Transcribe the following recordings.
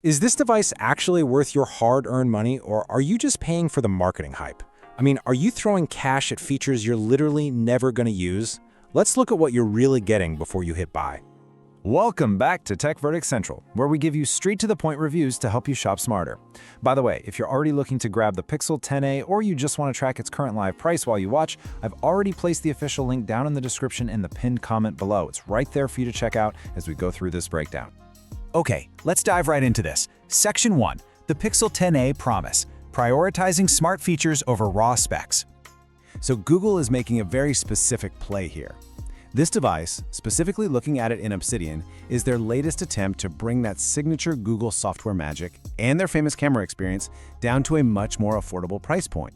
Is this device actually worth your hard-earned money, or are you just paying for the marketing hype? I mean, are you throwing cash at features you're literally never going to use? Let's look at what you're really getting before you hit buy. Welcome back to Tech Verdict Central, where we give you straight-to-the-point reviews to help you shop smarter. By the way, if you're already looking to grab the Pixel 10a or you just want to track its current live price while you watch, I've already placed the official link down in the description and the pinned comment below. It's right there for you to check out as we go through this breakdown. Okay, let's dive right into this. Section 1. The Pixel 10a Promise. Prioritizing smart features over raw specs. So Google is making a very specific play here. This device, specifically looking at it in Obsidian, is their latest attempt to bring that signature Google software magic and their famous camera experience down to a much more affordable price point.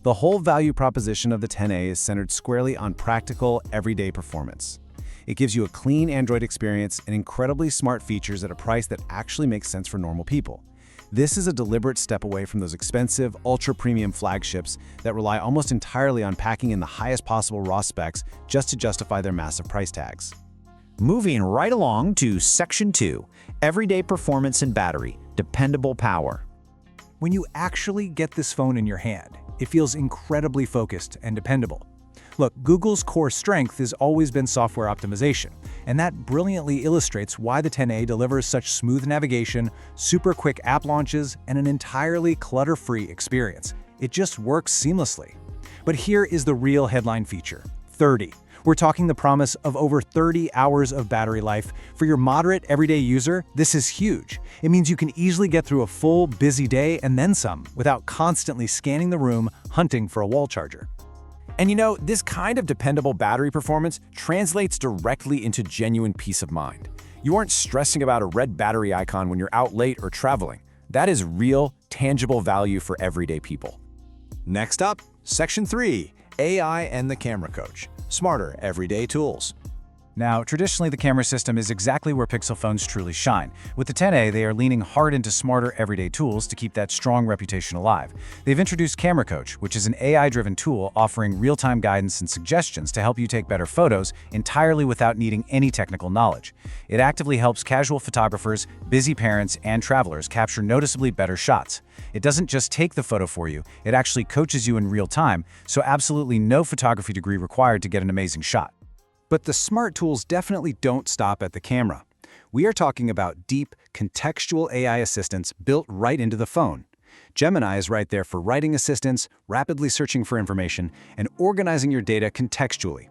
The whole value proposition of the 10a is centered squarely on practical, everyday performance. It gives you a clean Android experience and incredibly smart features at a price that actually makes sense for normal people. This is a deliberate step away from those expensive, ultra-premium flagships that rely almost entirely on packing in the highest possible raw specs just to justify their massive price tags. Moving right along to Section 2. Everyday performance and battery. Dependable power. When you actually get this phone in your hand, it feels incredibly focused and dependable. Look, Google's core strength has always been software optimization, and that brilliantly illustrates why the 10a delivers such smooth navigation, super quick app launches, and an entirely clutter-free experience. It just works seamlessly. But here is the real headline feature: 30. We're talking the promise of over 30 hours of battery life. For your moderate, everyday user, this is huge. It means you can easily get through a full, busy day and then some, without constantly scanning the room, hunting for a wall charger. And you know, this kind of dependable battery performance translates directly into genuine peace of mind. You aren't stressing about a red battery icon when you're out late or traveling. That is real, tangible value for everyday people. Next up, Section 3, AI and the Camera Coach. Smarter everyday tools. Now, traditionally, the camera system is exactly where Pixel phones truly shine. With the 10a, they are leaning hard into smarter everyday tools to keep that strong reputation alive. They've introduced Camera Coach, which is an AI-driven tool offering real-time guidance and suggestions to help you take better photos entirely without needing any technical knowledge. It actively helps casual photographers, busy parents, and travelers capture noticeably better shots. It doesn't just take the photo for you, it actually coaches you in real time, so absolutely no photography degree required to get an amazing shot. But the smart tools definitely don't stop at the camera. We are talking about deep, contextual AI assistants built right into the phone. Gemini is right there for writing assistance, rapidly searching for information, and organizing your data contextually.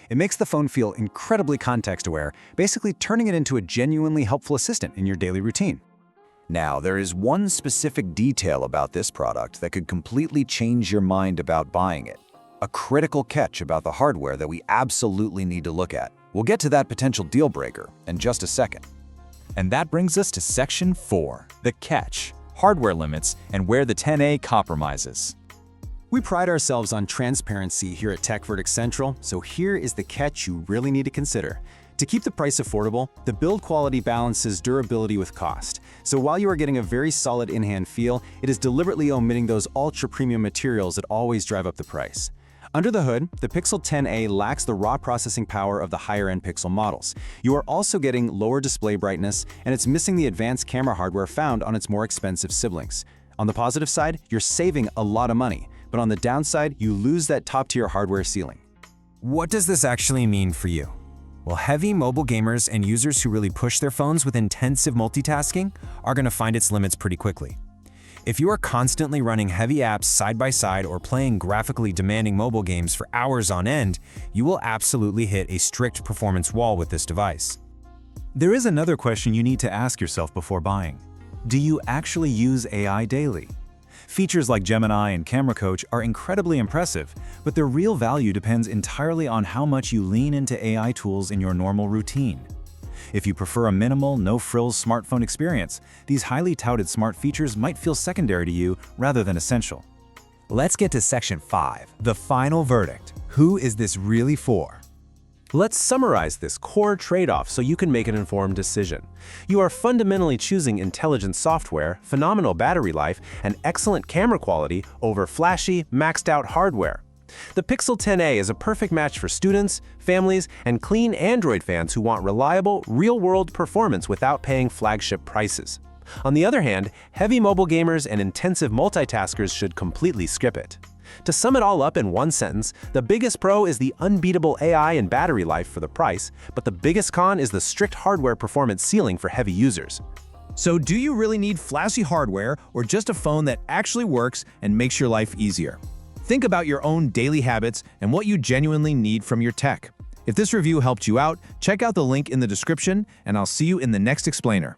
It makes the phone feel incredibly context-aware, basically turning it into a genuinely helpful assistant in your daily routine. Now, there is one specific detail about this product that could completely change your mind about buying it. A critical catch about the hardware that we absolutely need to look at. We'll get to that potential deal breaker in just a second. And that brings us to Section 4. The catch. Hardware limits and where the 10a compromises. We pride ourselves on transparency here at Tech Verdict Central, so here is the catch you really need to consider. To keep the price affordable, the build quality balances durability with cost. So while you are getting a very solid in-hand feel, it is deliberately omitting those ultra-premium materials that always drive up the price. Under the hood, the Pixel 10a lacks the raw processing power of the higher-end Pixel models. You are also getting lower display brightness, and it's missing the advanced camera hardware found on its more expensive siblings. On the positive side, you're saving a lot of money, but on the downside, you lose that top-tier hardware ceiling. What does this actually mean for you? Well, heavy mobile gamers and users who really push their phones with intensive multitasking are going to find its limits pretty quickly. If you are constantly running heavy apps side by side or playing graphically demanding mobile games for hours on end, you will absolutely hit a strict performance wall with this device. There is another question you need to ask yourself before buying. Do you actually use AI daily? Features like Gemini and Camera Coach are incredibly impressive, but their real value depends entirely on how much you lean into AI tools in your normal routine. If you prefer a minimal, no-frills smartphone experience, these highly touted smart features might feel secondary to you rather than essential. Let's get to Section 5, the final verdict. Who is this really for? Let's summarize this core trade-off so you can make an informed decision. You are fundamentally choosing intelligent software, phenomenal battery life, and excellent camera quality over flashy, maxed-out hardware. The Pixel 10a is a perfect match for students, families, and clean Android fans who want reliable, real-world performance without paying flagship prices. On the other hand, heavy mobile gamers and intensive multitaskers should completely skip it. To sum it all up in one sentence, the biggest pro is the unbeatable AI and battery life for the price, but the biggest con is the strict hardware performance ceiling for heavy users. So do you really need flashy hardware or just a phone that actually works and makes your life easier? Think about your own daily habits and what you genuinely need from your tech. If this review helped you out, check out the link in the description, and I'll see you in the next explainer.